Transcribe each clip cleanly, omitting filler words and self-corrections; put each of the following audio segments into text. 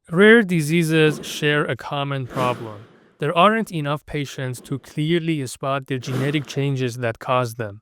Rare diseases share a common problem. There aren't enough patients to clearly spot the genetic changes that cause them.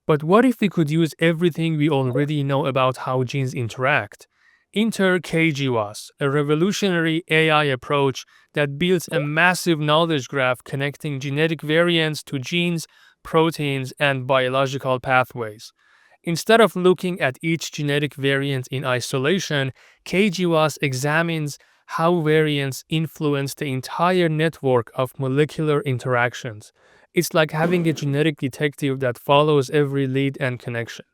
But what if we could use everything we already know about how genes interact? Enter KGWAS, a revolutionary AI approach that builds a massive knowledge graph connecting genetic variants to genes, proteins, and biological pathways. Instead of looking at each genetic variant in isolation, KGWAS examines how variants influence the entire network of molecular interactions. It's like having a genetic detective that follows every lead and connection.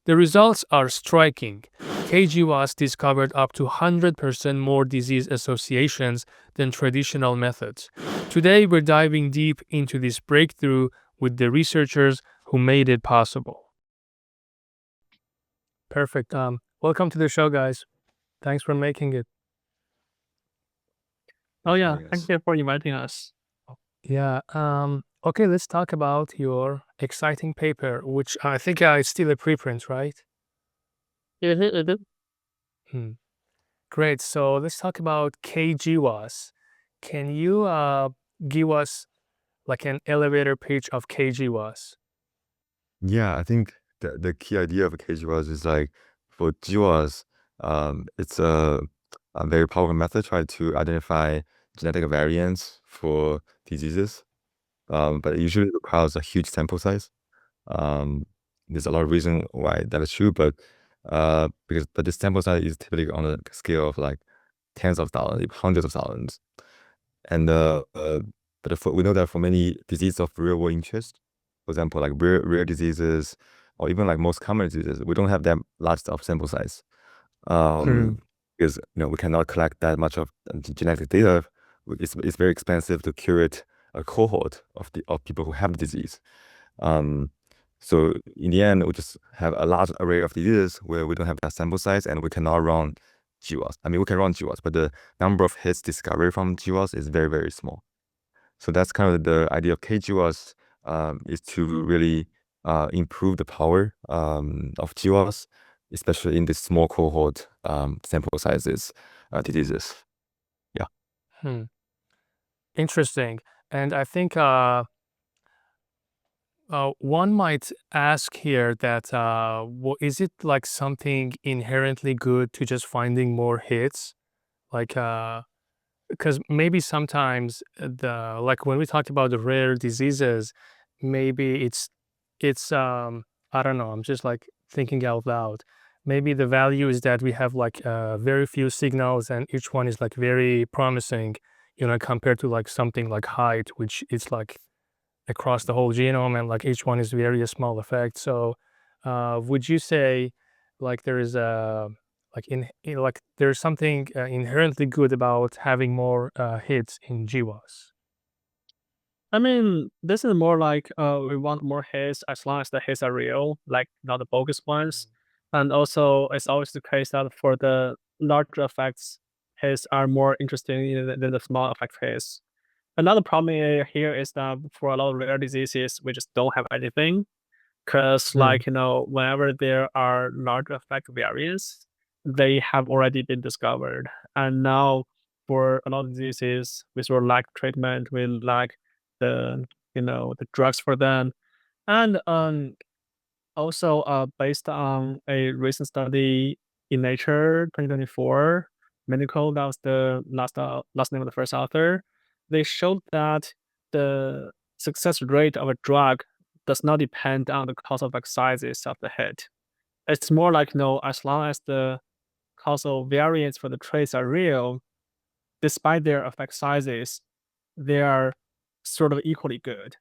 The results are striking. KGWAS discovered up to 100% more disease associations than traditional methods. Today, we're diving deep into this breakthrough with the researchers who made it possible. Perfect. Welcome to the show, guys. Thanks for making it. Oh yeah, having thank us. you for inviting us. Yeah. Okay, let's talk about your exciting paper, which I think it's still a preprint, right? It is, it is. Hmm. Great. So let's talk about KGWAS. Can you give us like an elevator pitch of KGWAS? Yeah, I think the key idea of a KGWAS is like for GWAS, it's a very powerful method trying to identify genetic variants for diseases. But it usually requires a huge sample size. There's a lot of reason why that is true, but this sample size is typically on a scale of like tens of thousands, hundreds of thousands. And we know that for many diseases of real world interest, for example, like rare diseases or even like most common diseases, we don't have that large of sample size. Because we cannot collect that much of genetic data. It's very expensive to curate a cohort of people who have the disease. So in the end, we just have a large array of diseases where we don't have that sample size and we cannot run GWAS. I mean, we can run GWAS, but the number of hits discovered from GWAS is very, very small. So that's kind of the idea of KGWAS, is to really improve the power of GWAS, especially in the small cohort sample sizes diseases. Yeah. Hmm. Interesting. And I think one might ask here that is it like something inherently good to just finding more hits? Like, because maybe sometimes like when we talked about the rare diseases, maybe it's I don't know. I'm just like thinking out loud. Maybe the value is that we have like very few signals, and each one is like very promising, compared to like something like height, which is like across the whole genome, and like each one is very a small effect. So, would you say like there is a like there's something inherently good about having more hits in GWAS? I mean, this is more like we want more hits as long as the hits are real, like not the bogus ones. And also, it's always the case that for the larger effects, hits are more interesting than the small effect hits. Another problem here is that for a lot of rare diseases, we just don't have anything. Because, Hmm. like, whenever there are large effect variants, they have already been discovered. And now, for a lot of diseases, we sort of lack treatment, we lack the drugs for them. And also, based on a recent study in Nature 2024, Medical, that was the last name of the first author, they showed that the success rate of a drug does not depend on the causal effect sizes of the hit. It's more like, as long as the causal variants for the traits are real, despite their effect sizes, they are sort of equally good.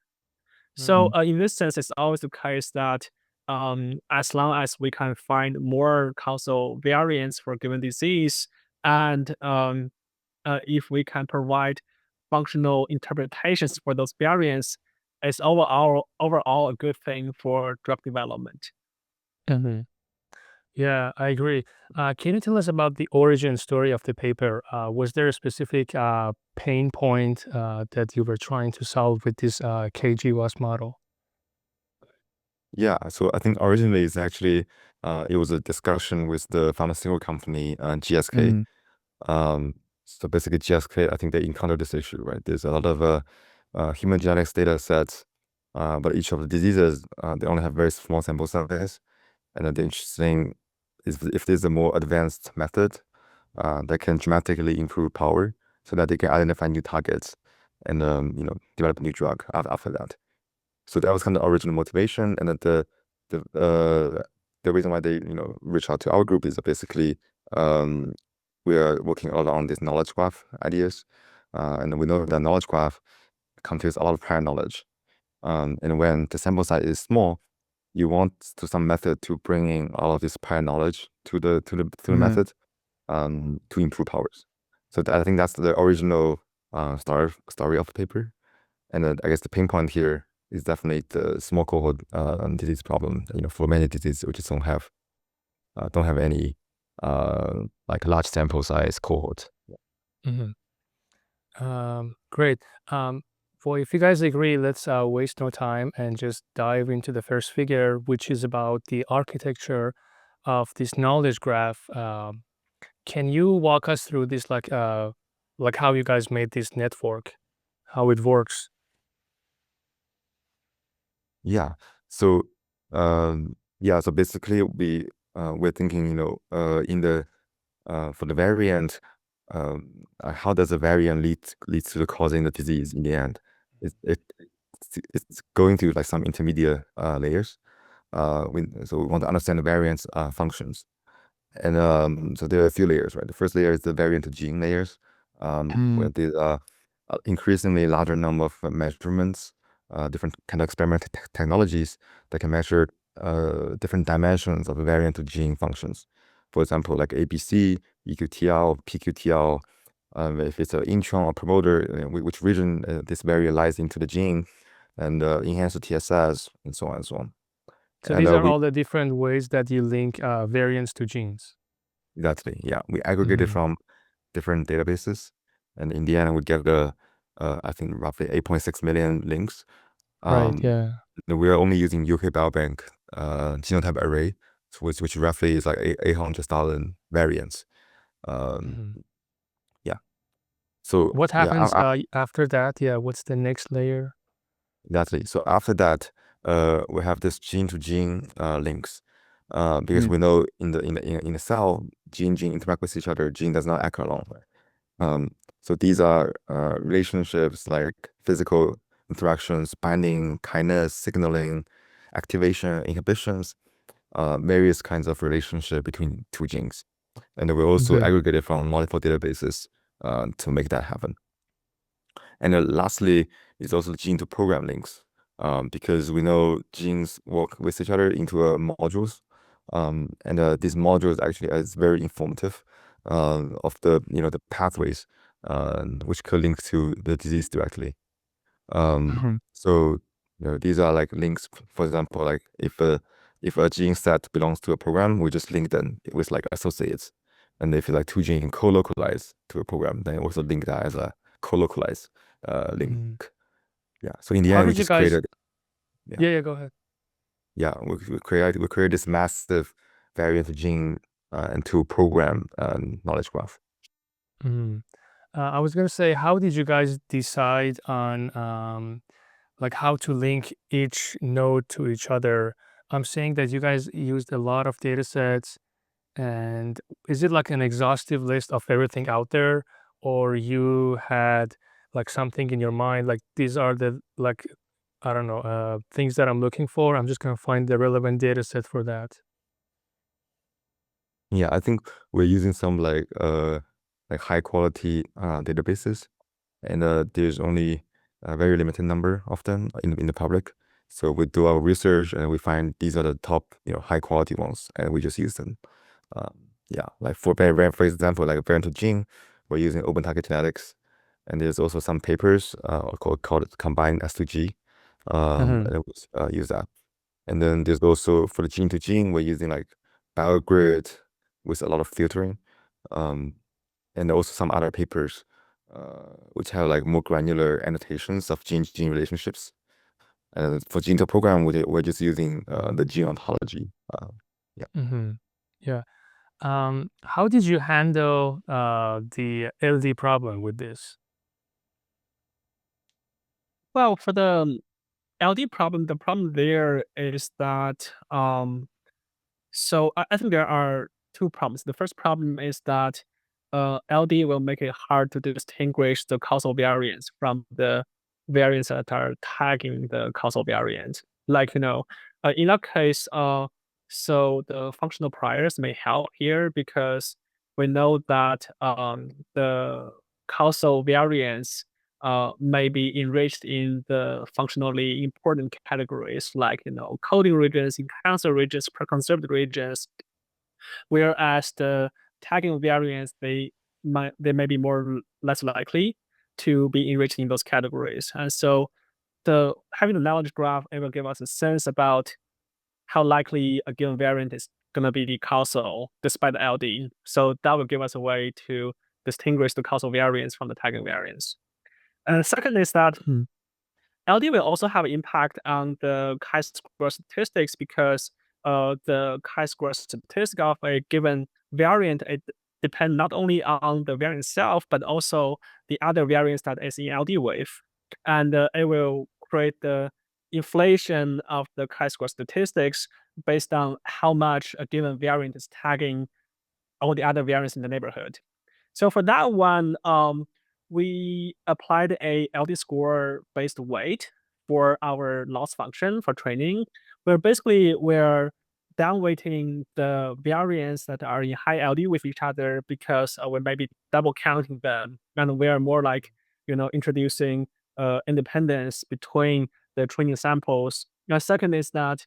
So, Hmm. in this sense, it's always the case that as long as we can find more causal variants for a given disease, and if we can provide functional interpretations for those variants, it's overall a good thing for drug development. Yeah, I agree. Can you tell us about the origin story of the paper? Was there a specific pain point that you were trying to solve with this KGWAS model? Yeah, so I think originally it's actually it was a discussion with the pharmaceutical company GSK. Mm. Um, So basically, GSK, I think they encountered this issue, right? There's a lot of human genetics data sets, but each of the diseases, they only have very small sample sizes. And the interesting is if there's a more advanced method that can dramatically improve power so that they can identify new targets and develop a new drug after that. So that was kind of the original motivation. And then the reason why they reach out to our group is that basically we are working a lot on these knowledge graph ideas, and we know that knowledge graph contains a lot of prior knowledge. And when the sample size is small, you want to some method to bring in all of this prior knowledge to the method to improve powers. So I think that's the original story of the paper. And I guess the pain point here is definitely the small cohort disease problem. For many diseases, we just don't have any like large sample size cohort. Great. Well, if you guys agree, let's waste no time and just dive into the first figure, which is about the architecture of this knowledge graph. Can you walk us through this, like how you guys made this network, how it works? Yeah. So so basically we're thinking, in the for the variant, how does a variant lead to the causing the disease in the end? It's going through like some intermediate layers. So we want to understand the variant's functions. And so there are a few layers, right? The first layer is the variant to gene layers, where there's increasingly larger number of measurements, different kind of experimental technologies that can measure different dimensions of variant to gene functions. For example, like ABC, EQTL, PQTL, if it's an intron or promoter, which region this variant lies into the gene, and enhancer TSS, and so on and so on. So these are all the different ways that you link variants to genes. Exactly. Yeah, we aggregated from different databases, and in the end, we get I think roughly 8.6 million links. Right. Yeah. We are only using UK Biobank genotype array, which roughly is like 800,000 variants. Yeah. So what happens after that? Yeah. What's the next layer? Exactly. So after that, we have this gene to gene links, because we know in the cell, gene interact with each other. Gene does not act alone. So these are relationships like physical interactions, binding, kinase, signaling, activation, inhibitions, various kinds of relationship between two genes. And we also aggregated from multiple databases to make that happen. And then lastly is also gene to program links, because we know genes work with each other into modules, and these modules actually is very informative of the pathways which could link to the disease directly. So these are like links. For example, like if a gene set belongs to a program, we just link them with like associates. And if like two genes co-localize to a program, then also link that as a co-localized link. Yeah. So in the end, we just created. Yeah. Go ahead. Yeah, we created this massive variant gene and to program knowledge graph. I was gonna say, how did you guys decide on like how to link each node to each other? I'm saying that you guys used a lot of data sets, and is it like an exhaustive list of everything out there, or you had like something in your mind, like these are the I don't know, things that I'm looking for. I'm just gonna find the relevant data set for that. Yeah, I think we're using some like high quality databases, and there's only a very limited number of them in the public. So we do our research and we find these are the top high quality ones, and we just use them. Yeah, like for example, like variant to gene, we're using open target genetics, and there's also some papers called combined S2G, and we use that. And then there's also for the gene to gene, we're using like BioGrid with a lot of filtering, and also some other papers which have like more granular annotations of gene relationships. And for gene to program, we're just using the gene ontology. Yeah. How did you handle the LD problem with this? Well, for the LD problem, the problem there is that so I think there are two problems. The first problem is that LD will make it hard to distinguish the causal variants from the variants that are tagging the causal variant. Like, in that case, so the functional priors may help here because we know that the causal variants may be enriched in the functionally important categories like coding regions, enhancer regions, preconserved regions, whereas the tagging variants they may be less likely to be enriched in those categories. And so the having the knowledge graph, it will give us a sense about how likely a given variant is going to be the causal despite the LD. So that will give us a way to distinguish the causal variants from the tagging variants. And the second is that LD will also have an impact on the chi-square statistics because the chi-square statistic of a given variant, it depends not only on the variant itself, but also the other variants that is in LD with. And it will create the inflation of the chi-square statistics based on how much a given variant is tagging all the other variants in the neighborhood. So for that one, we applied a LD score based weight for our loss function for training, where basically we're downweighting the variants that are in high LD with each other because we may be double counting them, and we're more like introducing independence between the training samples. And second is that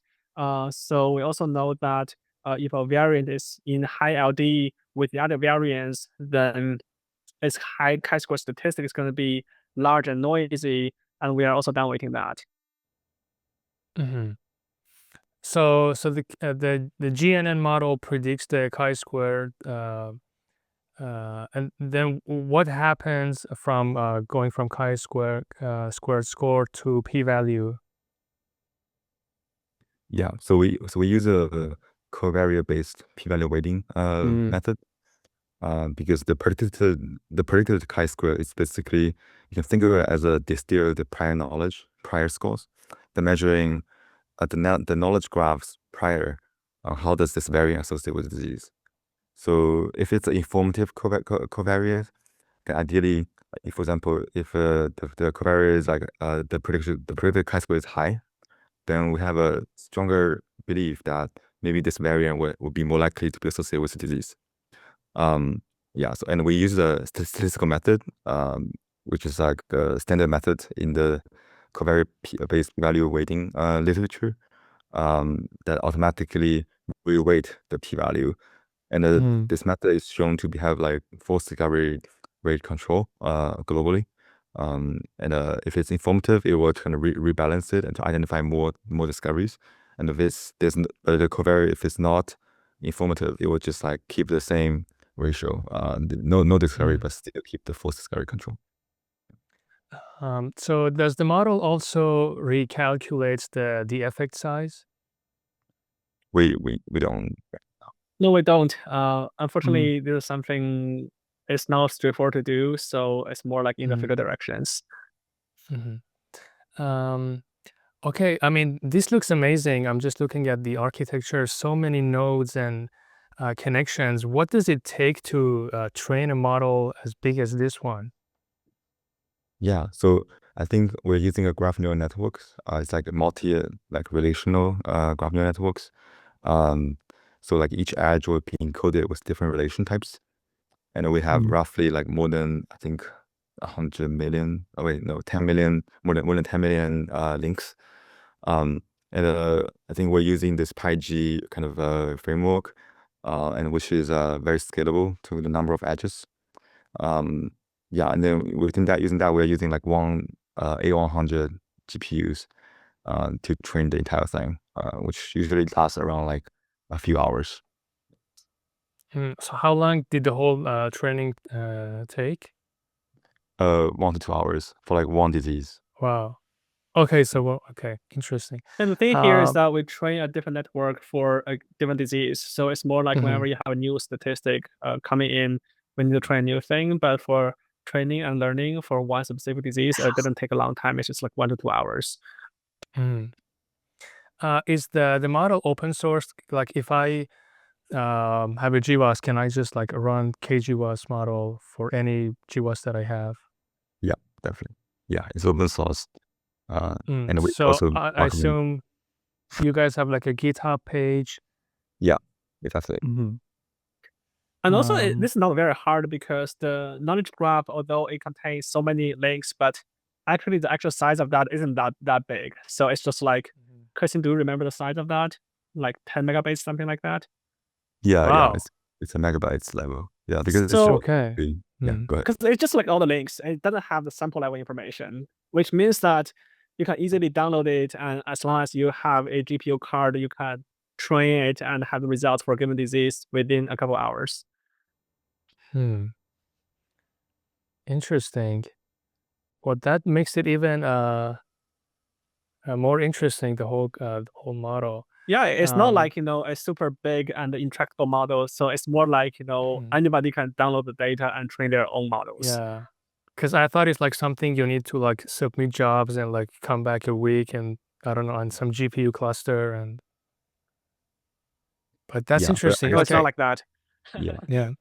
so we also know that if a variant is in high LD with the other variants, then its high chi-square statistic is going to be large and noisy, and we are also downweighting that. Mm-hmm. So the GNN model predicts the chi-square, and then what happens from going from chi-square squared score to p-value? Yeah, so we use a covariate based p-value weighting method because the predicted chi-square is basically, you can think of it as a distilled prior scores. The measuring the knowledge graphs prior, how does this variant associate with the disease? So if it's an informative covariate, then ideally, if, for example, if the covariate is like the predicted chi-square is high, then we have a stronger belief that maybe this variant would be more likely to be associated with the disease. Yeah, so and we use a statistical method, which is like a standard method in the covariate-based value weighting literature, that automatically re-weight the p-value. And this method is shown to have like false discovery rate control globally. And if it's informative, it will kind of rebalance it and to identify more discoveries. And if the covariate, if it's not informative, it will just like keep the same ratio. No discovery, but still keep the false discovery control. So does the model also recalculates the effect size? We don't. No, we don't. Unfortunately, this is something it's not straightforward to do, so it's more like in the figure directions. Okay, I mean, this looks amazing. I'm just looking at the architecture, so many nodes and connections. What does it take to train a model as big as this one? Yeah, so I think we're using a graph neural networks. It's like a relational graph neural networks. So like each edge will be encoded with different relation types, and we have roughly like more than, I think, 100 million. Oh wait, no, 10 million, more than 10 million links. And I think we're using this PyG kind of framework, and which is very scalable to the number of edges. Yeah, and then within that, we're using like one A100 GPUs to train the entire thing, which usually lasts around like a few hours. So how long did the whole training take? 1 to 2 hours for like one disease. Wow. Okay, so okay, interesting. And the thing here is that we train a different network for a different disease. So it's more like whenever you have a new statistic coming in, we need to train a new thing. But for training and learning for one specific disease, it didn't take a long time. It's just like 1 to 2 hours. Is the model open source? Like if I have a GWAS, can I just like run KGWAS model for any GWAS that I have? Yeah, definitely. Yeah, it's open source. And we So also I recommend. assume you guys have like a GitHub page. Yeah, exactly. And also, this is not very hard because the knowledge graph, although it contains so many links, but actually the actual size of that isn't that big. So it's just like, Kexin, do you remember the size of that? Like 10 megabytes, something like that? Yeah, Wow. it's a megabytes level. Yeah, because So- it's Okay. Yeah, go ahead. Because it's just like all the links, and it doesn't have the sample level information, which means that you can easily download it, and as long as you have a GPU card, you can train it and have the results for a given disease within a couple hours. Interesting. Well, that makes it even more interesting, the whole model. Yeah, it's not like, a super big and intractable model. So it's more like, anybody can download the data and train their own models. Yeah. Because I thought it's like something you need to like submit jobs and like come back a week and I don't know, on some GPU cluster but that's Yeah, but interesting. No, it's Okay. not like that. Yeah. Yeah.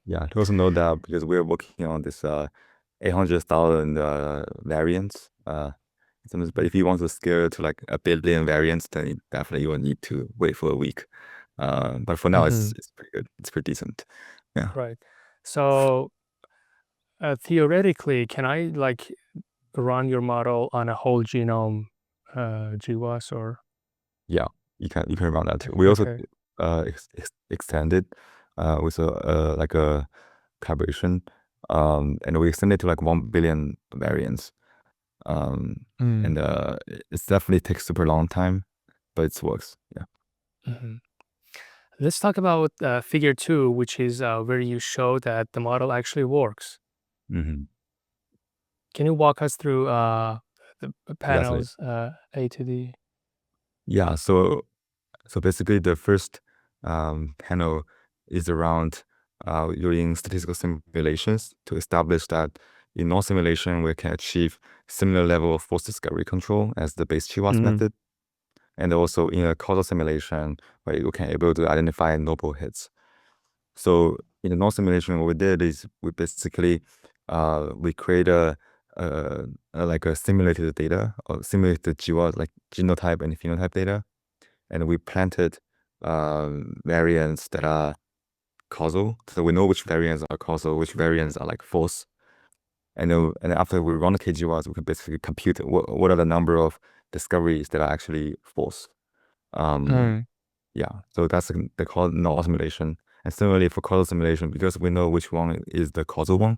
Yeah, to also know that because we're working on this 800,000 variants. But if you want to scale to like 1 billion variants, then definitely you will need to wait for a week. But for now, it's pretty good. It's pretty decent. Yeah. Right. So theoretically, can I like run your model on a whole genome GWAS or? Yeah, you can run that too. We also Okay. extended with like a collaboration, and we extended to like 1 billion variants. And it definitely takes super long time, but it works. Yeah. Let's talk about figure 2, which is where you show that the model actually works. Can you walk us through the panels A to D? Yeah, so basically the first panel is around using statistical simulations to establish that in all simulation we can achieve similar level of force discovery control as the base GWAS method, and also in a causal simulation where you can able to identify noble hits. So in the null simulation, what we did is we basically we create a like a simulated data or simulated GWAS like genotype and phenotype data, and we planted variants that are causal. So we know which variants are causal, which variants are like false. And then after we run the KGWAS, we can basically compute what are the number of discoveries that are actually false. Yeah, so they call it null simulation. And similarly for causal simulation, because we know which one is the causal one,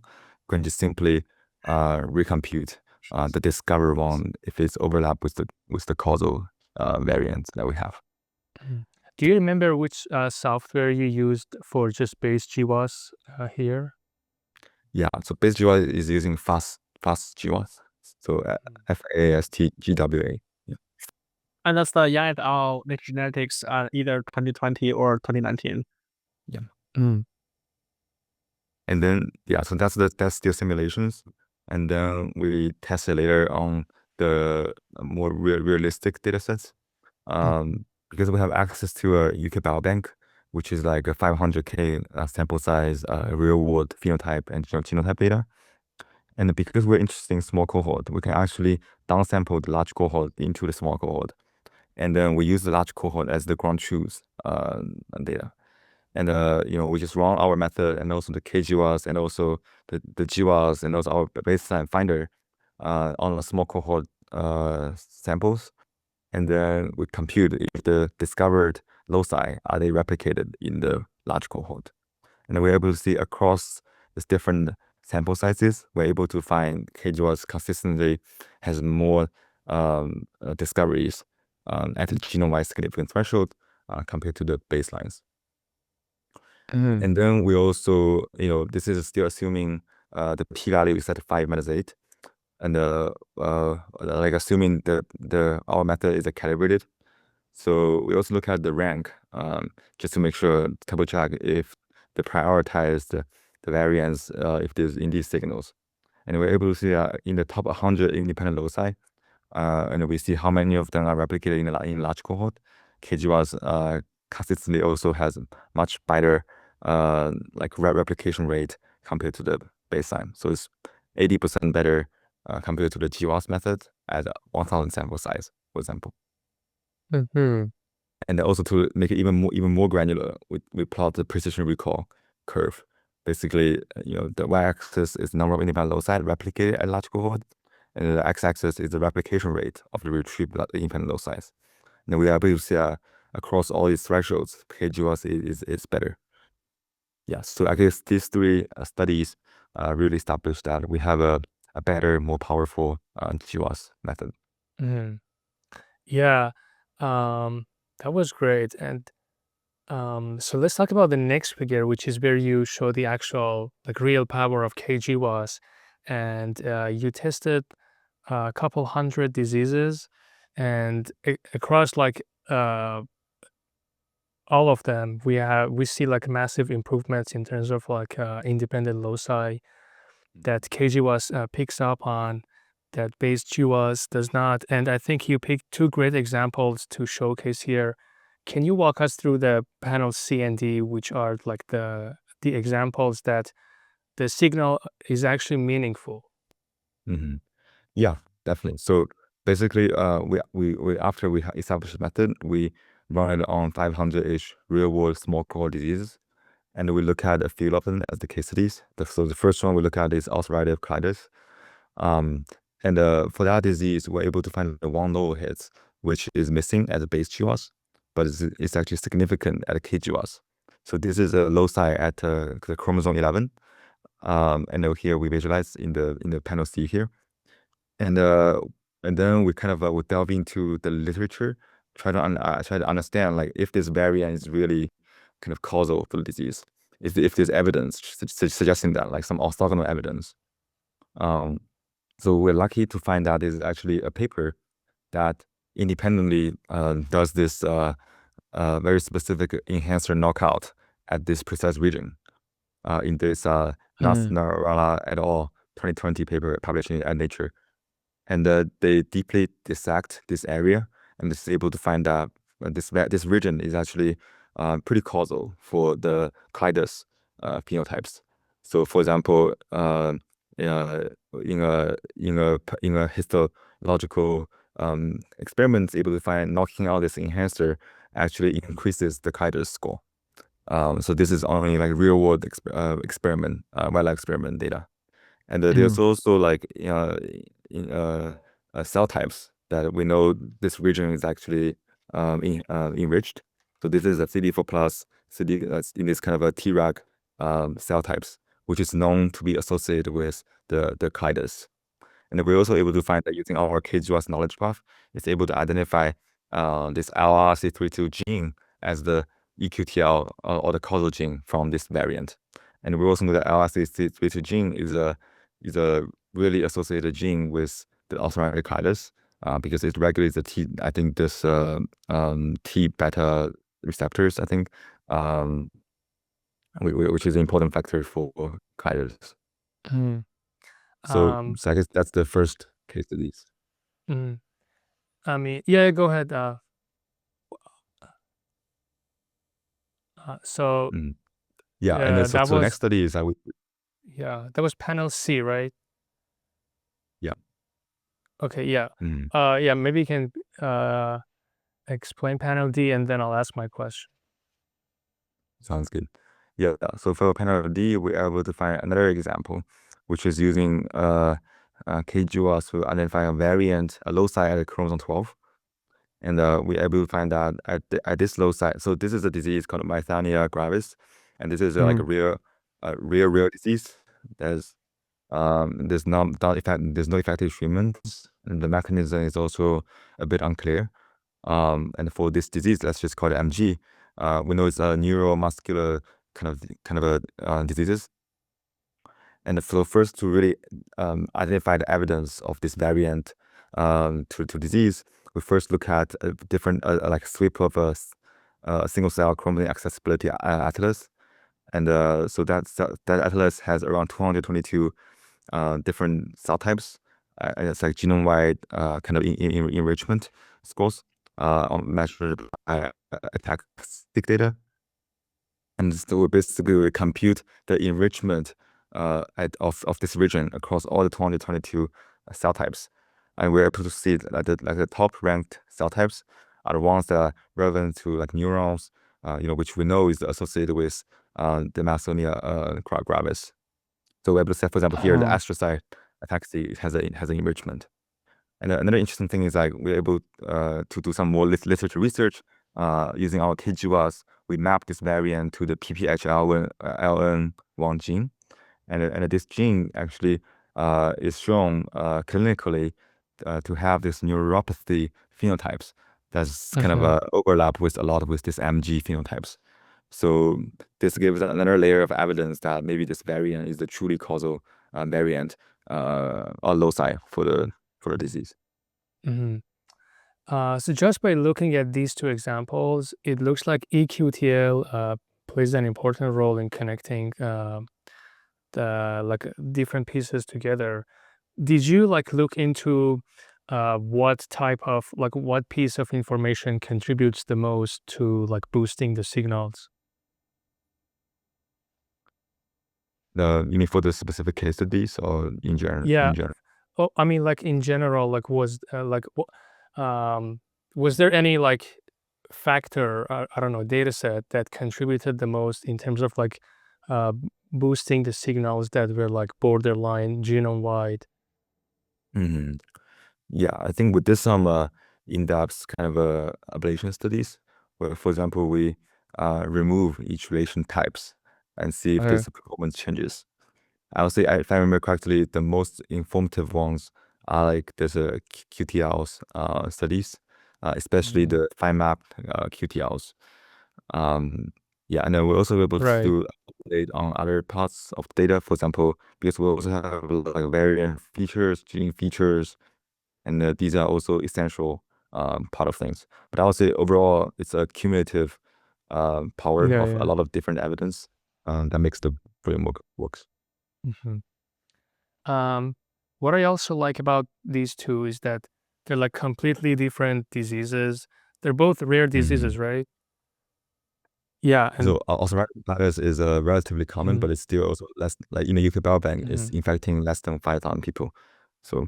we can just simply recompute the discovered one if it's overlap with the causal variant that we have. Do you remember which software you used for just base GWAS here? Yeah, so base GWAS is using fast GWAS. So FAST-GWA. Yeah. And that's the Yang et al. Nature Genetics either 2020 or 2019. Yeah. And then so that's still simulations, and then we test it later on the more realistic data sets, because we have access to a UK Biobank, which is like a 500K sample size real world phenotype and genotype data. And because we're interested in small cohort, we can actually downsample the large cohort into the small cohort, and then we use the large cohort as the ground truth data. And we just run our method and also the KGWAS and also the GWAS and also our baseline finder on a small cohort samples, and then we compute if the discovered loci are they replicated in the large cohort, and then we're able to see across these different sample sizes, we're able to find KGWAS consistently has more discoveries at the genome-wide significant threshold compared to the baselines. And then we also, this is still assuming the p-value is at 5 minus 8. and like assuming our method is calibrated. So we also look at the rank, just to make sure, double check if the prioritized the variance, if there's in these signals. And we're able to see in the top 100 independent loci, and we see how many of them are replicated in large cohort. KGWAS consistently also has much better like replication rate compared to the baseline. So it's 80% better compared to the GWAS method at 1,000 sample size, for example. Mm-hmm. And also to make it even more granular, we plot the precision recall curve. Basically, the y-axis is the number of independent loci replicated at large cohort, and the x-axis is the replication rate of the retrieved independent loci. And we are able to see across all these thresholds, KGWAS is better. Yeah, so I guess these three studies really established that we have a better, more powerful GWAS method. Mm-hmm. Yeah, that was great. And so let's talk about the next figure, which is where you show the actual like real power of KGWAS, and you tested a couple hundred diseases, and across like all of them, we see like massive improvements in terms of like independent loci that KGWAS picks up on, that base GWAS does not. And I think you picked two great examples to showcase here. Can you walk us through the panel C and D, which are like the examples that the signal is actually meaningful? Mm-hmm. Yeah, definitely. So basically, we after we established the method, we run it on 500-ish real-world small cohort diseases, and we look at a few of them as the case studies. So the first one we look at is ulcerative colitis. And for that disease, we're able to find the one low hits, which is missing at the base GWAS, but it's actually significant at the KGWAS. So this is a loci at the chromosome 11. And here we visualize in the panel C here. And then we kind of would delve into the literature, try to understand like if this variant is really kind of causal for the disease, if there's evidence suggesting that, like some orthogonal evidence. So we're lucky to find that there's actually a paper that independently does this very specific enhancer knockout at this precise region in this Nasrallah et al. 2020 paper published in Nature. And they deeply dissect this area, and is able to find that this region is actually pretty causal for the Colitis phenotypes. So, for example, in a histological experiment, able to find knocking out this enhancer actually increases the Colitis score. So this is only like real world experiment, wildlife experiment data. And there's also like cell types that we know this region is actually enriched. So this is a CD4 plus in this kind of a Treg cell types, which is known to be associated with the Colitis. And we're also able to find that using our KGWAS knowledge graph, it's able to identify this LRC32 gene as the EQTL or the causal gene from this variant. And we also know that LRC32 gene is a really associated gene with the ulcerative colitis because it regulates the T beta receptors, I think, which is an important factor for colitis. So I guess that's the first case studies. I mean, yeah, go ahead. So yeah, and then so the next study is that was panel C, right? Yeah. Okay. Yeah. Yeah. Maybe you can explain panel D, and then I'll ask my question. Sounds good. Yeah. So for panel D, we are able to find another example, which is using KGWAS to identify a variant, a loci at chromosome 12. And we're able to find that at this loci. So this is a disease called Myasthenia gravis, and this is like a rare disease. There's no effective treatments, and the mechanism is also a bit unclear. And for this disease, let's just call it MG. We know it's a neuromuscular kind of a diseases. And so first, to really identify the evidence of this variant to disease, we first look at a different like sweep of a single cell chromatin accessibility atlas. And so that atlas has around 222 different cell types. And it's like genome-wide kind of enrichment scores measured by attack data. And so basically we compute the enrichment of this region across all the 222 cell types. And we're able to see that the top ranked cell types are the ones that are relevant to like neurons, which we know is associated with the myasthenia gravis. So we're able to say, for example, here the astrocyte ataxia has an enrichment. And another interesting thing is like we're able to do some more literature research using our KGWAS. We map this variant to the PPHLN1 gene, and this gene actually is shown clinically to have this neuropathy phenotypes that's kind of overlap with a lot with this MG phenotypes. So this gives another layer of evidence that maybe this variant is the truly causal variant or loci for the disease. So just by looking at these two examples, it looks like EQTL plays an important role in connecting the like different pieces together. Did you like look into what piece of information contributes the most to like boosting the signals? You mean for the specific case studies or in general? Yeah. In general? Oh, I mean, like in general, like was there any like factor, I don't know, data set that contributed the most in terms of like boosting the signals that were like borderline genome wide? Yeah, I think we did some in-depth kind of ablation studies where, for example, we remove each relation types and see if there's performance changes. I would say, if I remember correctly, the most informative ones are like there's a QTLs studies, especially the fine map QTLs. Yeah, and then we're also able Right. to update on other parts of the data. For example, because we also have like variant features, gene features, and these are also essential part of things. But I would say overall, it's a cumulative power of a lot of different evidence that makes the framework works. What I also like about these two is that they're like completely different diseases. They're both rare diseases, right? Yeah. And So ulcerative colitis is relatively common, but it's still also less, like in the UK Biobank, it's infecting less than 5,000 people. So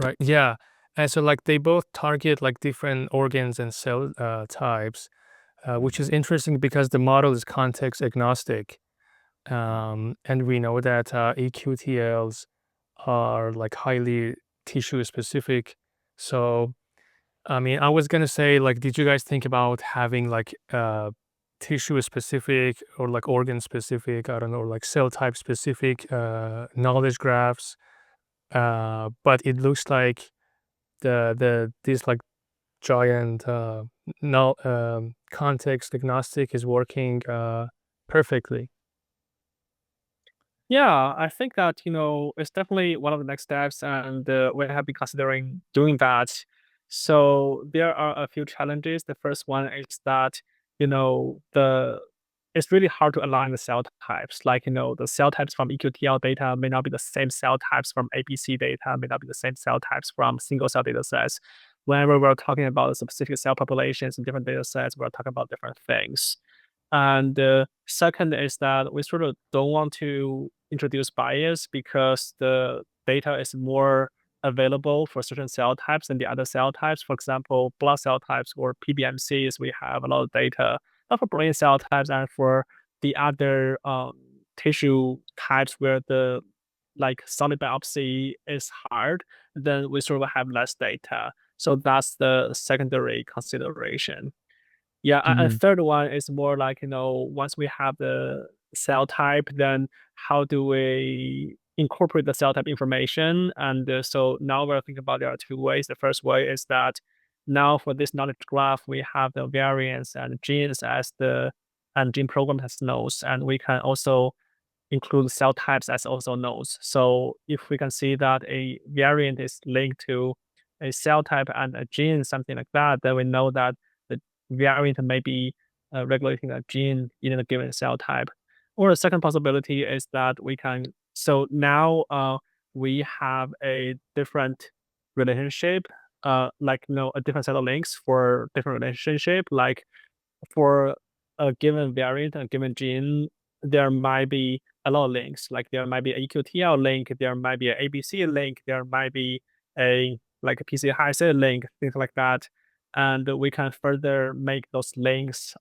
right. Yeah. And so like they both target like different organs and cell types, which is interesting because the model is context agnostic. And we know that EQTLs are like highly tissue specific. So, I mean, I was gonna say, like, did you guys think about having like tissue specific or like organ specific, I don't know, like cell type specific knowledge graphs? But it looks like this like giant context agnostic is working perfectly. Yeah, I think that, it's definitely one of the next steps, and we have been considering doing that. So there are a few challenges. The first one is that, it's really hard to align the cell types. Like, the cell types from EQTL data may not be the same cell types from ABC data, may not be the same cell types from single cell data sets. Whenever we're talking about specific cell populations and different data sets, we're talking about different things. And second is that we sort of don't want to introduce bias because the data is more available for certain cell types than the other cell types. For example, blood cell types or PBMCs, we have a lot of data, not for brain cell types and for the other tissue types where the like solid biopsy is hard, then we sort of have less data. So that's the secondary consideration. Yeah, and third one is more like, once we have the cell type, then how do we incorporate the cell type information? And so now we're thinking about there are two ways. The first way is that now for this knowledge graph, we have the variants and genes as and gene program as nodes, and we can also include cell types as also nodes. So if we can see that a variant is linked to a cell type and a gene, something like that, then we know that the variant may be regulating a gene in a given cell type. Or the second possibility is that we can, so now we have a different relationship, like, a different set of links for different relationship, like for a given variant, a given gene, there might be a lot of links. Like there might be a EQTL link, there might be an ABC link, there might be a like a PC link, things like that. And we can further make those links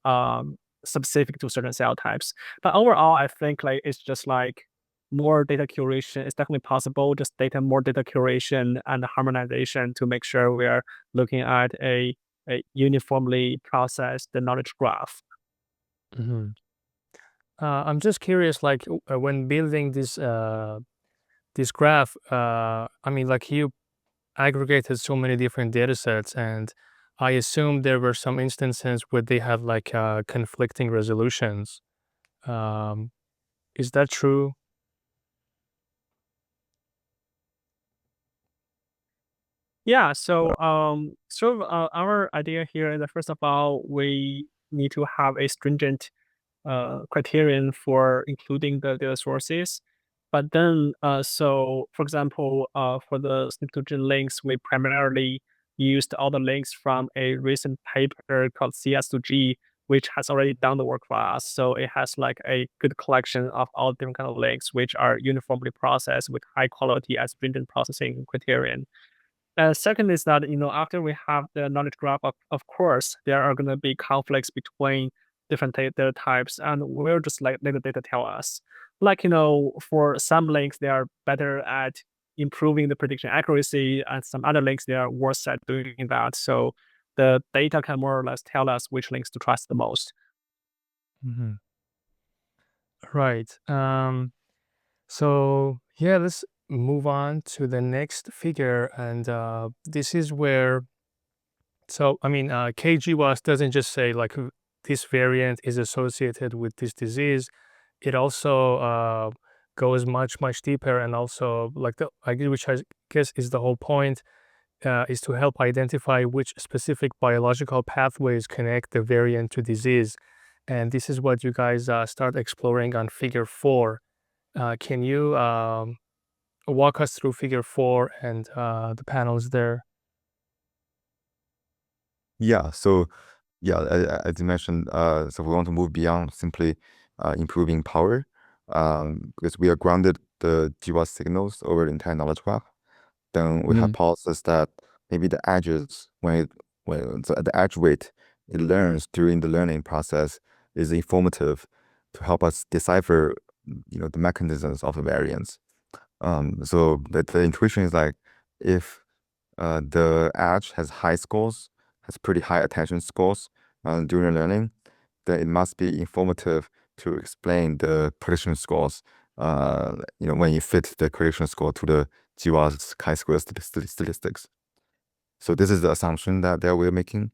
specific to certain cell types. But overall, I think like it's just like more data curation is definitely possible. Just more data curation and harmonization to make sure we are looking at a uniformly processed the knowledge graph. Mhm. I'm just curious, like when building this graph, I mean, like you aggregated so many different data sets, and I assume there were some instances where they had like conflicting resolutions. Is that true? Yeah, so our idea here is that first of all, we need to have a stringent criterion for including the data sources. But then, so for example, for the SNP2 links, we primarily used all the links from a recent paper called CS2G, which has already done the work for us. So it has like a good collection of all different kind of links, which are uniformly processed with high quality and stringent processing criterion. Second is that, after we have the knowledge graph, of course, there are going to be conflicts between different data types, and we'll just let the data tell us. Like, for some links, they are better at improving the prediction accuracy, and some other links, they are worse at doing that. So the data can more or less tell us which links to trust the most. Mhm. Right. So yeah, let's move on to the next figure, and this is where. So I mean, KGWAS doesn't just say like this variant is associated with this disease. It also goes much deeper, and also like which I guess is the whole point, is to help identify which specific biological pathways connect the variant to disease. And this is what you guys start exploring on Figure 4. Can you walk us through Figure 4 and the panels there? Yeah, so yeah, as you mentioned, so we want to move beyond simply improving power, because we are grounded the GWAS signals over the entire knowledge graph. Then we hypothesize that maybe the edges, when the edge weight it learns during the learning process is informative to help us decipher, the mechanisms of the variants. So the intuition is like if the edge has high scores, has pretty high attention scores during learning, then it must be informative to explain the prediction scores. When you fit the prediction score to the GWAS chi-square statistics. So this is the assumption that we're making.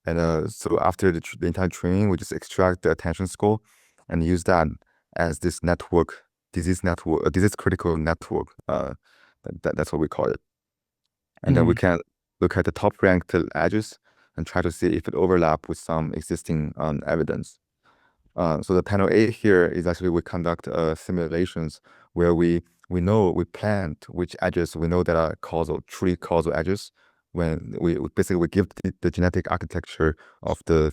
And so after the entire training, we just extract the attention score and use that as this network, disease critical network. That's what we call it. And then we can look at the top ranked edges and try to see if it overlap with some existing evidence. So the panel A here is actually we conduct simulations where we planned which edges we know that are truly causal edges when we basically give the genetic architecture of the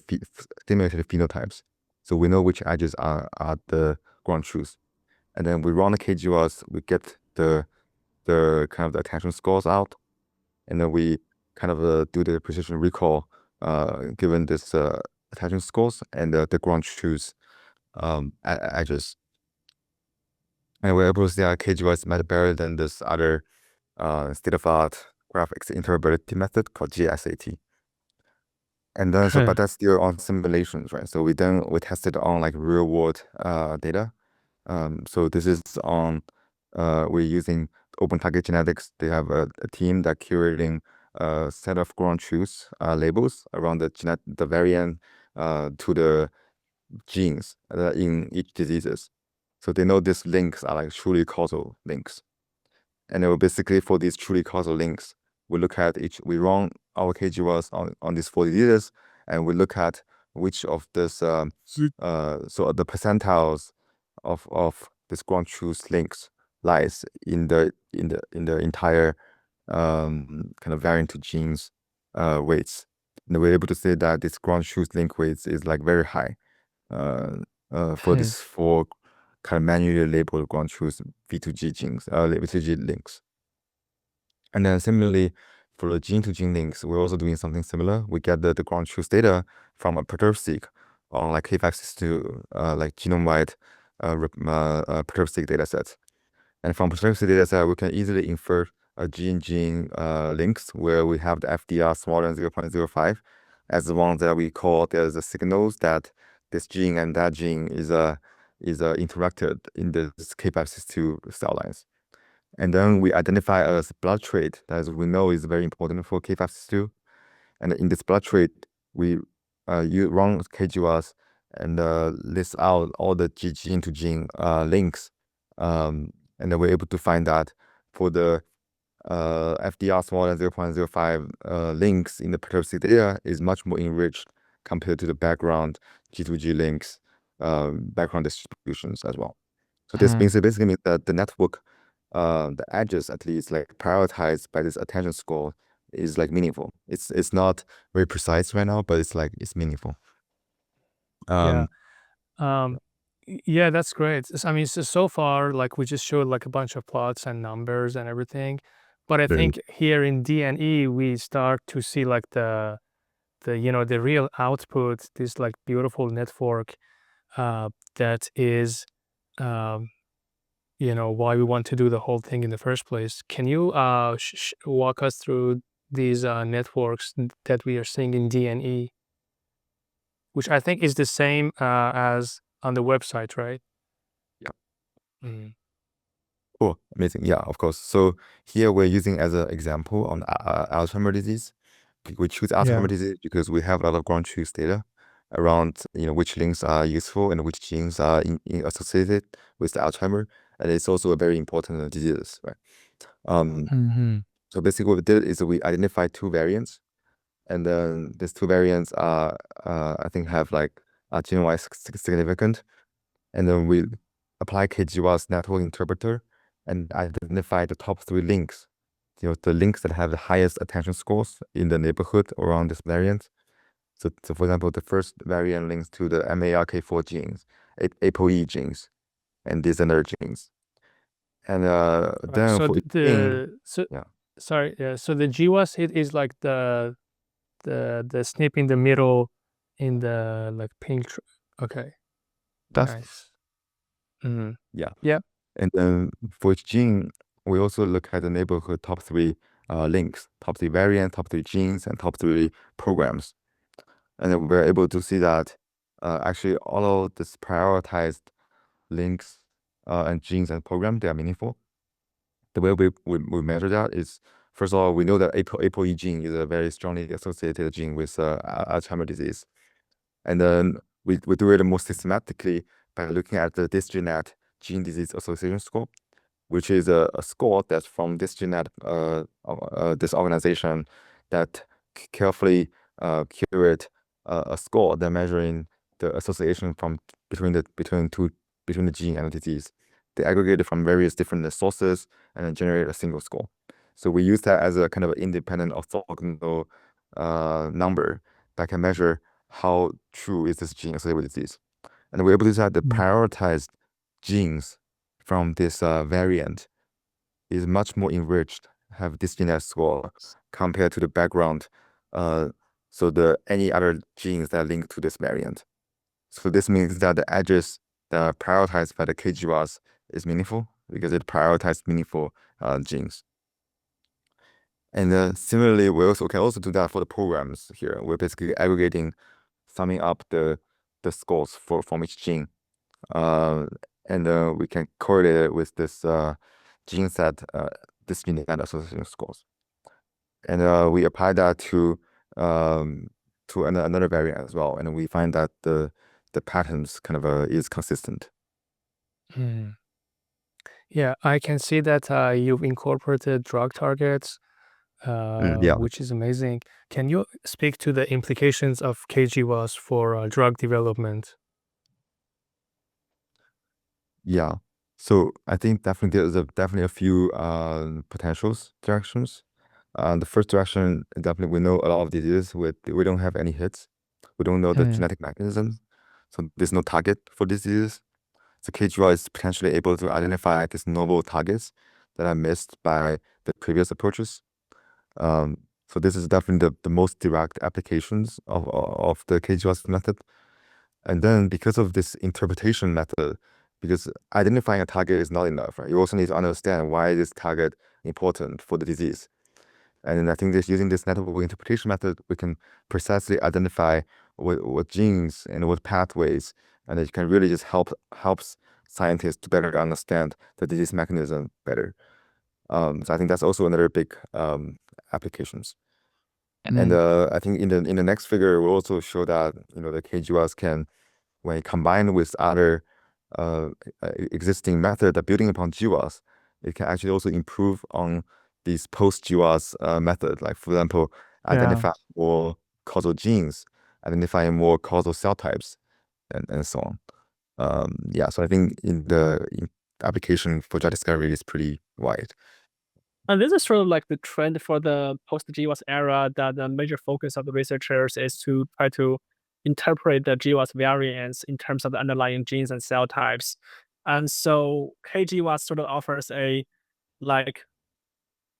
stimulated phenotypes. So we know which edges are the ground truths. And then we run the KGWAS, we get the kind of the attention scores out, and then we kind of do the precision recall given this attention scores and the ground truths edges. And we're able to see our KGWAS is much better than this other state-of-art graphics interpretability method called GSAT. And then but that's still on simulations, right? So we tested on like real world data. So this is on we're using Open Target Genetics. They have a team that curating a set of ground truths labels around the variant to the genes in each diseases. So they know these links are like truly causal links. And then basically for these truly causal links, we run our KGWAS on these 40 liters, and we look at which of this, so the percentiles of this ground truth links lies in the entire kind of variant to genes weights. And we're able to say that this ground truth link weights is like very high for this four kind of manually labeled ground truth V2G genes, V2G links. And then similarly, for the gene-to-gene links, we're also doing something similar. We get the ground truth data from a perturb-seq on like K562, like genome-wide perturb-seq data sets. And from perturb-seq data set, we can easily infer a gene-gene links where we have the FDR smaller than 0.05 as the ones that we call there's the signals that this gene and that gene is interacted in this K562 cell lines. And then we identify a blood trait that we know is very important for K562. And in this blood trait, we run KGWAS and list out all the gene to gene links. And then we're able to find that for the FDR smaller than 0.05 links in the perturb-seq data is much more enriched compared to the background G2G links, background distributions as well. So this basically means that the network, the edges at least, like prioritized by this attention score is like meaningful. It's not very precise right now, but it's meaningful. Yeah, that's great. I mean, so far, like we just showed like a bunch of plots and numbers and everything, but I think here in DNE we start to see like the real output, this like beautiful network that is why we want to do the whole thing in the first place. Can you walk us through these networks that we are seeing in DNE, which I think is the same as on the website, right? Yeah. Oh, amazing. Yeah, of course. So here we're using as an example on Alzheimer disease. We choose Alzheimer disease because we have a lot of ground truth data around which links are useful and which genes are associated with the Alzheimer, and it's also a very important disease, right? So basically what we did is we identified two variants, and then these two variants are I think have like genome-wide significant, and then we apply KGWAS network interpreter and identify the top 3 links, the links that have the highest attention scores in the neighborhood around this variant. So for example, the first variant links to the MARK4 genes, ApoE genes, and these other genes. And then so for so the GWAS hit is like the snip in the middle in the like pink. Okay. That's nice. Yeah. And then for each gene, we also look at the neighborhood top 3 links, top 3 variants, top 3 genes, and top 3 programs. And then we're able to see that actually all of these prioritized links and genes and programs, they are meaningful. The way we measure that is, first of all, we know that ApoE gene is a very strongly associated gene with Alzheimer disease. And then we do it more systematically by looking at the DisGeNet Gene Disease Association Score, which is a score that's from DisGeNet, this organization that carefully curate a score that measuring the association between the gene and the disease. They aggregate it from various different sources and then generate a single score. So we use that as a kind of independent orthogonal number that can measure how true is this gene associated with disease. And we're able to see that the prioritized genes from this variant is much more enriched, have this DisGeNet score compared to the background. So any other genes that link to this variant. So this means that the edges that are prioritized by the KGWAS is meaningful because it prioritizes meaningful genes. And similarly, we can also do that for the programs here. We're basically aggregating, summing up the scores from each gene. And we can correlate it with this gene set, this gene and association scores. And we apply that to another variant as well, and we find that the patterns kind of is consistent. Hmm. Yeah, I can see that you've incorporated drug targets, Yeah. which is amazing. Can you speak to the implications of KGWAS for drug development? Yeah. So I think definitely there's definitely a few potentials directions. The first direction, definitely we know a lot of diseases we don't have any hits. We don't know the Hmm. genetic mechanism. So there's no target for diseases. So KGWAS is potentially able to identify these novel targets that are missed by the previous approaches. So this is definitely the most direct applications of the KGWAS method. And then because of this interpretation method, because identifying a target is not enough, right? You also need to understand why is this target important for the disease. And I think that using this network interpretation method, we can precisely identify what genes and what pathways, and it can really just helps scientists to better understand the disease mechanism better. So I think that's also another big applications. And I think in the next figure, we'll also show that the KGWAS can, when combined with other existing methods that building upon GWAS, it can actually also improve on these post-GWAS method. Like for example, identify more causal genes, identifying more causal cell types, and so on. Yeah, so I think in application for drug discovery is pretty wide. And this is sort of like the trend for the post-GWAS era, that the major focus of the researchers is to try to interpret the GWAS variants in terms of the underlying genes and cell types. And so KGWAS sort of offers a like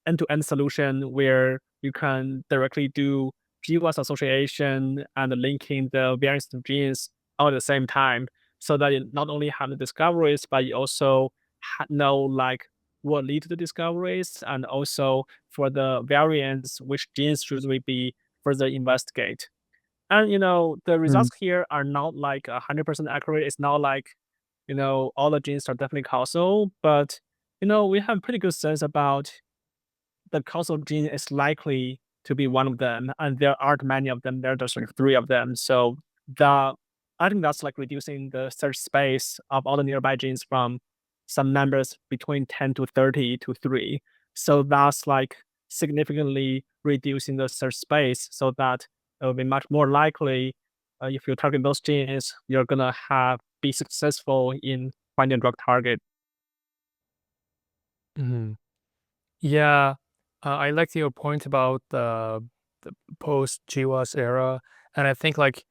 end-to-end solution where you can directly do GWAS association and linking the variants of genes all at the same time, so that you not only have the discoveries, but you also know like what lead to the discoveries, and also for the variants, which genes should we be further investigate. And the results here are not like 100% accurate. It's not like all the genes are definitely causal, but we have pretty good sense about the causal gene is likely to be one of them, and there aren't many of them. There are just like three of them. So I think that's like reducing the search space of all the nearby genes from some numbers between 10 to 30 to 3. So that's like significantly reducing the search space, so that it will be much more likely, if you target those genes, you're gonna be successful in finding a drug target. Mhm. Yeah, I like your point about the post-GWAS era, and I think like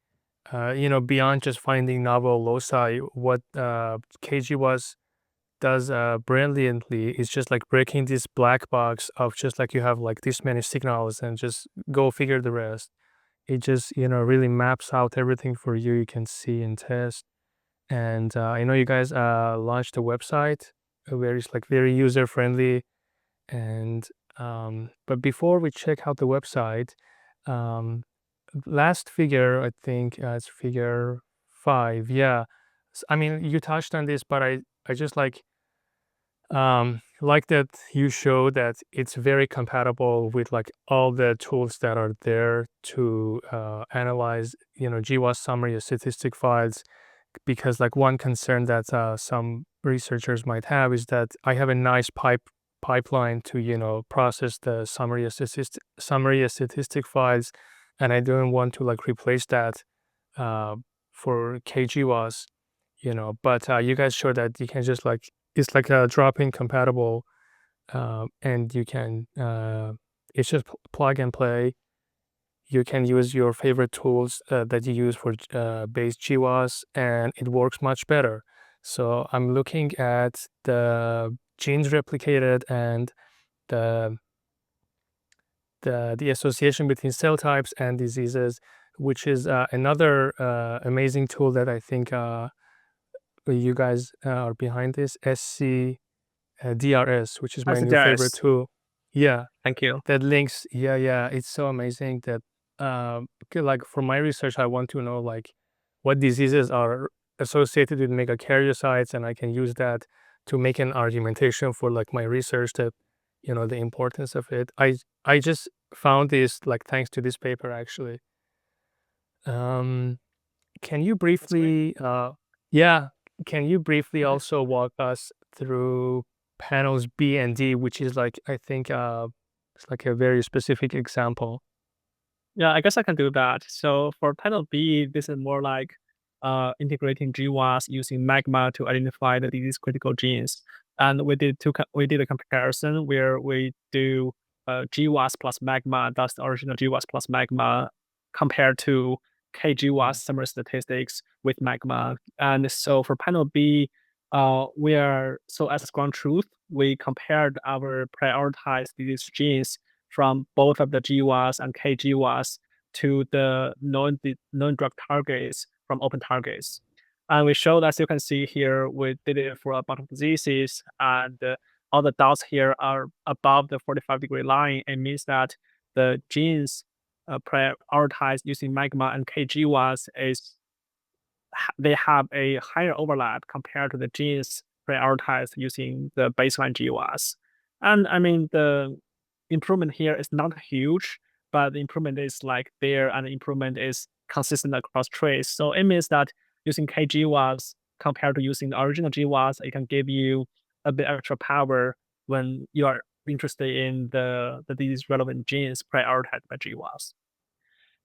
beyond just finding novel loci, what KGWAS does brilliantly is just like breaking this black box of just like you have like this many signals and just go figure the rest. It just really maps out everything for you. You can see and test. And I know you guys launched a website where it's like very user friendly. And but before we check out the website, um, last figure, I think it's figure 5. Yeah. I mean, you touched on this, but I just like that you show that it's very compatible with like all the tools that are there to analyze, GWAS summary of statistic files. Because like one concern that some researchers might have is that I have a nice pipeline to process the summary of statistic files, and I don't want to like replace that uh, for KGWAS, but you guys show that you can just like it's like a drop-in compatible, and you can it's just plug and play. You can use your favorite tools that you use for base GWAS, and it works much better. So I'm looking at the genes replicated and the the association between cell types and diseases, which is another amazing tool that I think you guys are behind this, DRS, which is my new favorite SDRS. tool. Yeah, Thank you. that links. Yeah, it's so amazing that like for my research, I want to know like what diseases are associated with megakaryocytes, and I can use that to make an argumentation for like my research that the importance of it. I just found this like thanks to this paper actually. Um, can you That's great. briefly yeah can you briefly also walk us through panels B and D, which is like, I think, it's like a very specific example. Yeah, I guess I can do that. So for panel B, this is more like integrating GWAS using Magma to identify the disease critical genes. And we did a comparison where we do GWAS plus Magma, that's the original GWAS plus Magma, compared to KGWAS summary statistics with Magma. And so for panel B, as a ground truth, we compared our prioritized disease genes from both of the GWAS and KGWAS to the known drug targets from open targets. And we showed, as you can see here, we did it for a bunch of diseases, and all the dots here are above the 45-degree line. It means that the genes prioritized using Magma and KGWAS they have a higher overlap compared to the genes prioritized using the baseline GWAS. And I mean, the improvement here is not huge, but the improvement is like there, and the improvement is consistent across trace. So it means that using KGWAS compared to using the original GWAS, it can give you a bit extra power when you are interested in the disease relevant genes prioritized by GWAS.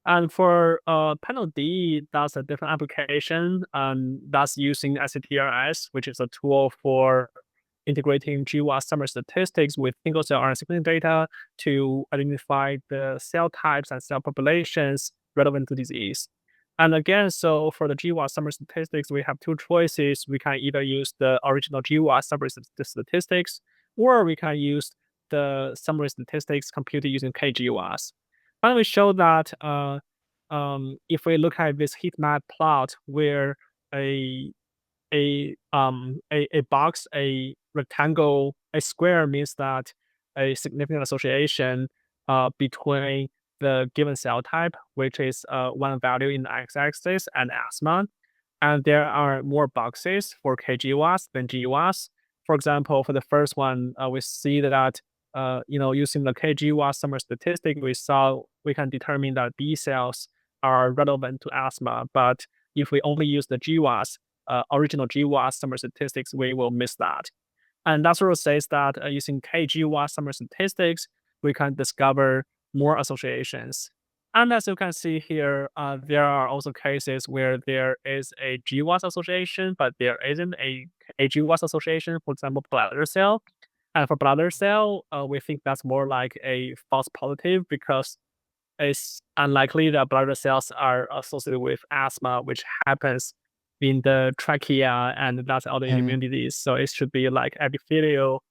And for panel D, that's a different application, and that's using SCTRS, which is a tool for integrating GWAS summary statistics with single-cell RNA sequencing data to identify the cell types and cell populations relevant to disease. And again, so for the GWAS summary statistics, we have two choices. We can either use the original GWAS summary statistics, or we can use the summary statistics computed using KGWAS. And we show that if we look at this heat map plot where a box, a rectangle, a square means that a significant association between the given cell type, which is one value in the x-axis, and asthma. And there are more boxes for KGWAS than GWAS. For example, for the first one, we see that using the KGWAS summary statistic, we can determine that B cells are relevant to asthma. But if we only use the GWAS, original GWAS summary statistics, we will miss that. And that sort of says that using KGWAS summary statistics, we can discover more associations. And as you can see here, there are also cases where there is a GWAS association, but there isn't a GWAS association, for example, bladder cell. And for bladder cell, we think that's more like a false positive because it's unlikely that bladder cells are associated with asthma, which happens in the trachea, and that's autoimmune disease. So it should be like epithelial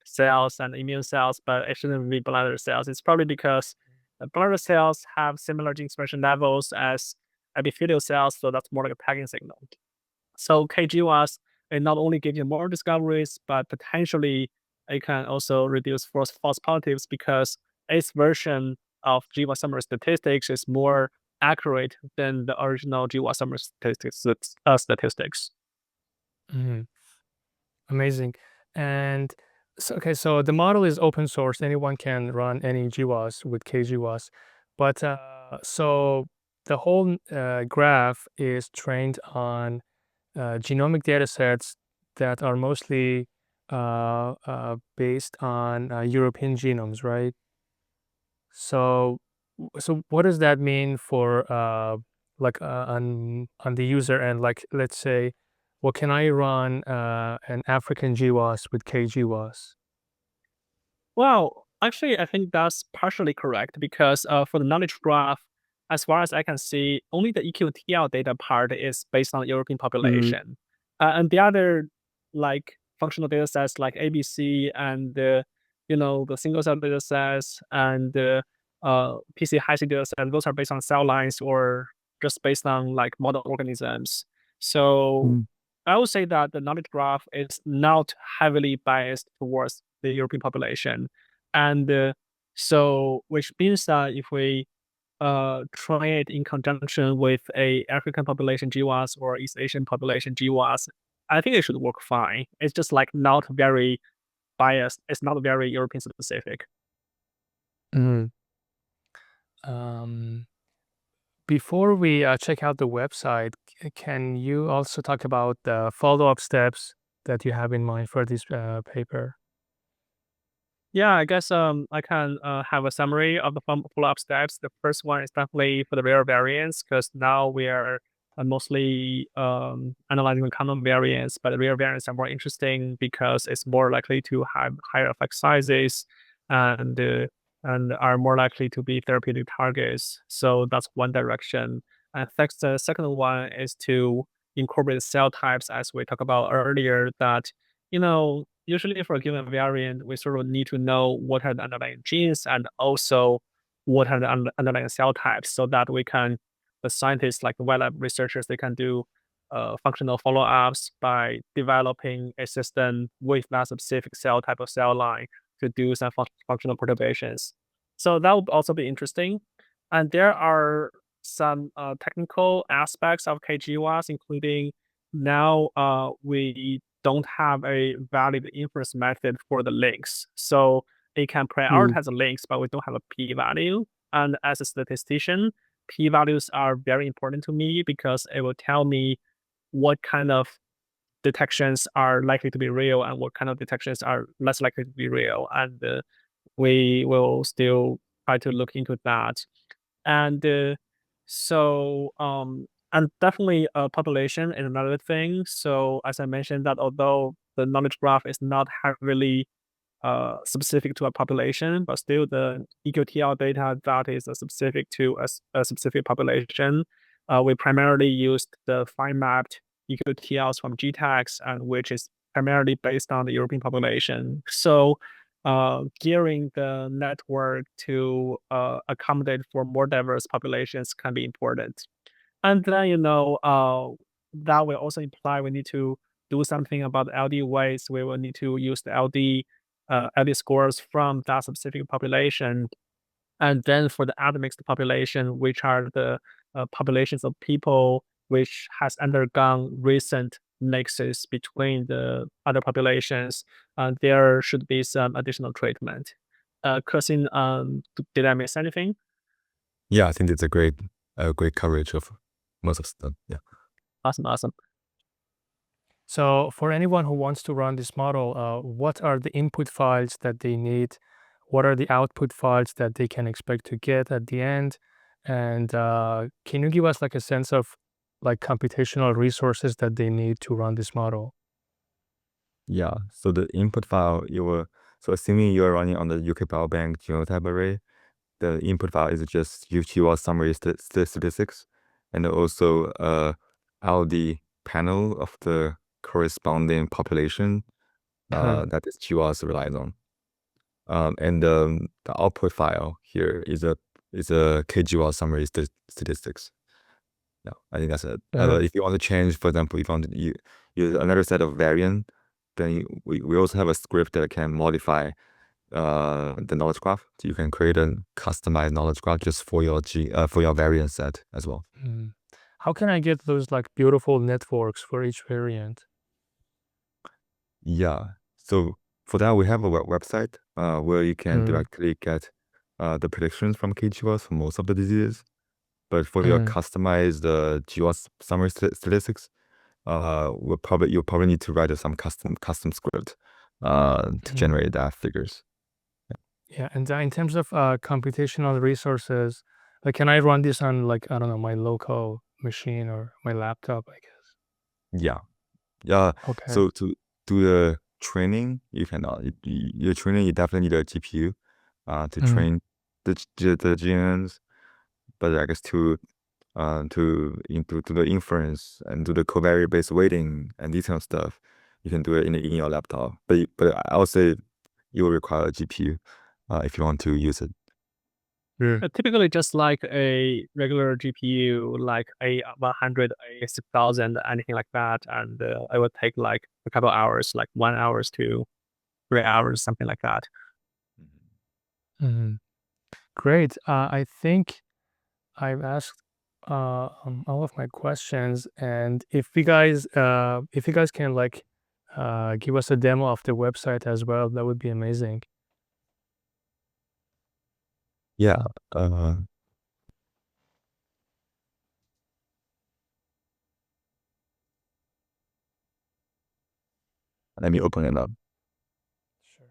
cells and immune cells, but it shouldn't be bladder cells. It's probably because the bladder cells have similar gene expression levels as epithelial cells, so that's more like a tagging signal. So KGWAS, it not only gives you more discoveries, but potentially it can also reduce false positives because its version of GWAS summary statistics is more accurate than the original GWAS summary statistics. Mhm. Amazing. And so the model is open source. Anyone can run any GWAS with KGWAS. But so the whole graph is trained on genomic data sets that are mostly based on European genomes, right? So what does that mean for on the user end? Like, let's say, well, can I run an African GWAS with KGWAS? Well, actually, I think that's partially correct because for the knowledge graph, as far as I can see, only the EQTL data part is based on European population. And the other like functional data sets like ABC and the single cell data sets and the PC high-C data set, those are based on cell lines or just based on like model organisms. So I would say that the knowledge graph is not heavily biased towards the European population. And so, which means that if we try it in conjunction with a African population GWAS or East Asian population GWAS, I think it should work fine. It's just like not very biased. It's not very European specific. Mhm. Um, before we check out the website, can you also talk about the follow-up steps that you have in mind for this paper? Yeah, I guess I can have a summary of the follow-up steps. The first one is definitely for the rare variants, because now we are mostly analyzing the common variants, but the rare variants are more interesting because it's more likely to have higher effect sizes and are more likely to be therapeutic targets. So that's one direction. And the second one is to incorporate cell types, as we talked about earlier, that usually for a given variant, we sort of need to know what are the underlying genes and also what are the underlying cell types, so that the scientists, like the wet lab researchers, they can do functional follow-ups by developing a system with that specific cell type of cell line to do some functional perturbations. So that would also be interesting. And there are some technical aspects of KGWAS, including now we don't have a valid inference method for the links. So it can prioritize the links, but we don't have a p-value. And as a statistician, p-values are very important to me because it will tell me what kind of detections are likely to be real and what kind of detections are less likely to be real. And we will still try to look into that. And and definitely population is another thing. So as I mentioned, that although the knowledge graph is not heavily specific to a population, but still the EQTL data that is specific to a specific population. We primarily used the fine-mapped EQTLs from GTAX, and which is primarily based on the European population. So gearing the network to accommodate for more diverse populations can be important. And then, that will also imply we need to do something about LD weights. We will need to use the LD scores from that specific population. And then for the admixed population, which are the populations of people which has undergone recent nexus between the other populations, there should be some additional treatment. Kexin, did I miss anything? Yeah, I think it's a great coverage of most of them. Yeah. Awesome. So for anyone who wants to run this model, what are the input files that they need? What are the output files that they can expect to get at the end? And can you give us like a sense of like computational resources that they need to run this model? Yeah. So the input file so assuming you're running on the UK Biobank genotype array, the input file is just GWAS summary statistics, and also LD panel of the corresponding population that this GWAS relies on. And the output file here is a KGWAS summary statistics. Yeah, I think that's it. If you want to change, for example, if you want to use another set of variant, then we also have a script that can modify the knowledge graph. So you can create a customized knowledge graph just for your variant set as well. How can I get those like beautiful networks for each variant? Yeah. So for that, we have a website where you can directly get the predictions from KGWAS for most of the diseases. But for your customized GWAS summary statistics, you'll probably need to write some custom script to generate that figures. Yeah, and in terms of computational resources, like can I run this on like, I don't know, my local machine or my laptop, I guess? Yeah. Okay. So to do the training, you cannot. Your training, you definitely need a GPU to train the GNNs. But I guess to the inference and do the covariate-based weighting and these kind of stuff, you can do it in your laptop. But I would say you will require a GPU if you want to use it. Typically, just like a regular GPU, like a 100, a 6000, anything like that, and it would take like a couple hours, like 1 hour to 3 hours, something like that. Great. I think I've asked all of my questions, and if you guys can like give us a demo of the website as well, that would be amazing. Yeah. Let me open it up. Sure.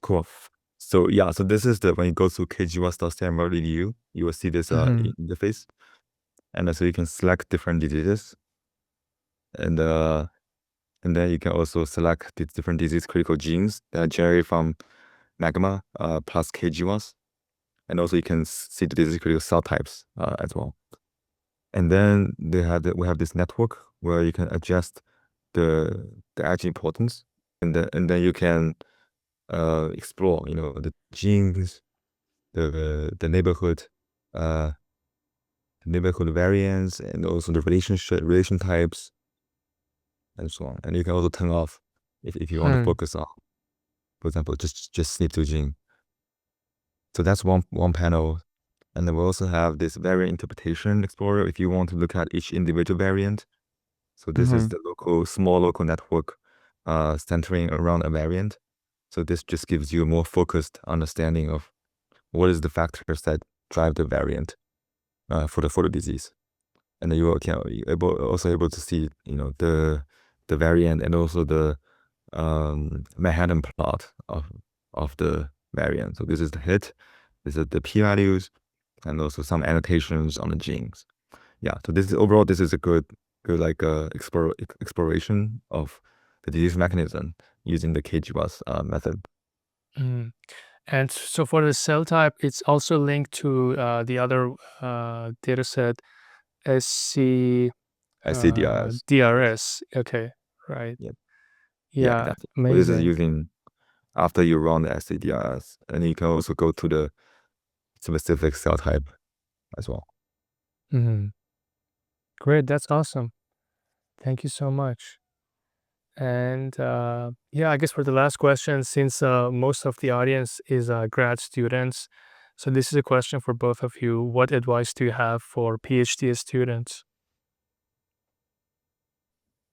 Cool. So yeah, so this is when you go to KGWAS.stanford.edu, you will see this interface. And so you can select different diseases. And then you can also select the different disease critical genes that are generated from Magma plus KGWAS. And also you can see the disease critical cell types as well. And then we have this network where you can adjust the actual importance, and then you can explore, the genes, the neighborhood variants, and also the relation types, and so on. And you can also turn off if you want to focus on, for example, just SNP2 gene. So that's one panel. And then we also have this variant interpretation explorer if you want to look at each individual variant. So this is the small local network centering around a variant. So this just gives you a more focused understanding of what is the factors that drive the variant for the disease. And then you are also able to see, the variant and also the Manhattan plot of the variant. So this is the hit, this is the p-values, and also some annotations on the genes. Yeah, so this is a good exploration of the disease mechanism using the KGWAS method. And so for the cell type, it's also linked to the other data set, SCDRS. DRS. Okay, right. Yeah, Yeah, exactly. amazing. So this is using after you run the SCDRS, and you can also go to the specific cell type as well. Great, that's awesome. Thank you so much. And yeah, I guess for the last question, since most of the audience is grad students, so this is a question for both of you. What advice do you have for PhD students?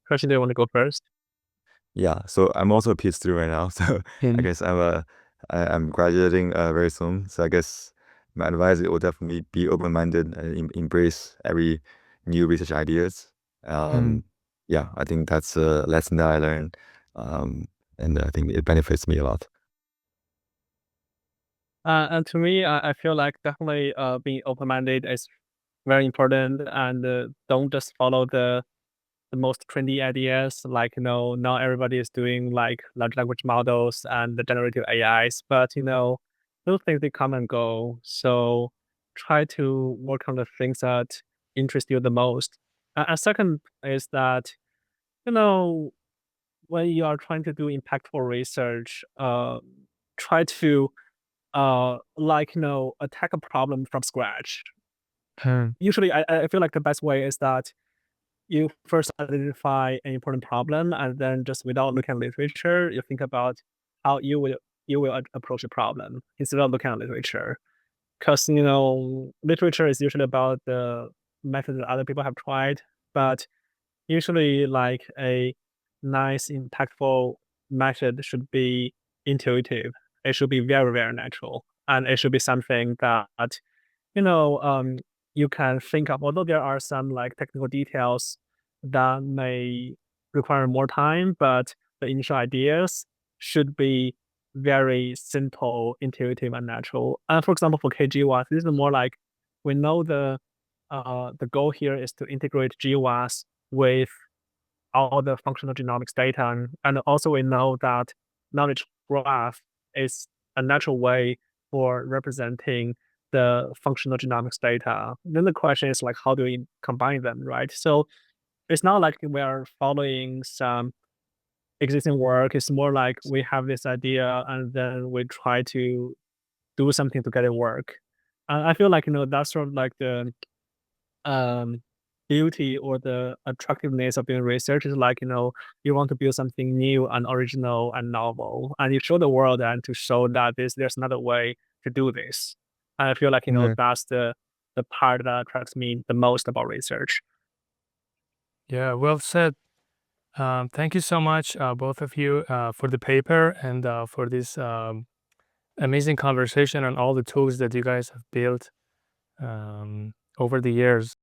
Question, do you want to go first? Yeah, so I'm also a PhD right now, so I guess I'm graduating very soon. So I guess my advice will definitely be open-minded and embrace every new research ideas. Yeah, I think that's a lesson that I learned, and I think it benefits me a lot. And to me, I feel like definitely being open-minded is very important, and don't just follow the most trendy ideas. Like, now everybody is doing like large language models and the generative AIs, but those things, they come and go. So try to work on the things that interest you the most. And second is that, when you are trying to do impactful research, try to attack a problem from scratch. Usually, I feel like the best way is that you first identify an important problem, and then just without looking at literature, you think about how you will approach the problem instead of looking at literature. Because literature is usually about the methods that other people have tried, but usually like a nice, impactful method should be intuitive. It should be very, very natural, and it should be something that you can think of. Although there are some like technical details that may require more time, but the initial ideas should be very simple, intuitive, and natural. And for example, for KGWAS, this is more like we know the goal here is to integrate GWAS with all the functional genomics data, and also we know that knowledge graph is a natural way for representing the functional genomics data. Then the question is like, how do we combine them, right? So it's not like we are following some existing work. It's more like we have this idea and then we try to do something to get it work. And I feel like that's sort of like the beauty or the attractiveness of doing research is like, you want to build something new and original and novel, and you show the world and to show that there's another way to do this. And I feel like, that's the part that attracts me the most about research. Yeah, well said. Thank you so much, both of you, for the paper and for this amazing conversation and all the tools that you guys have built. over the years.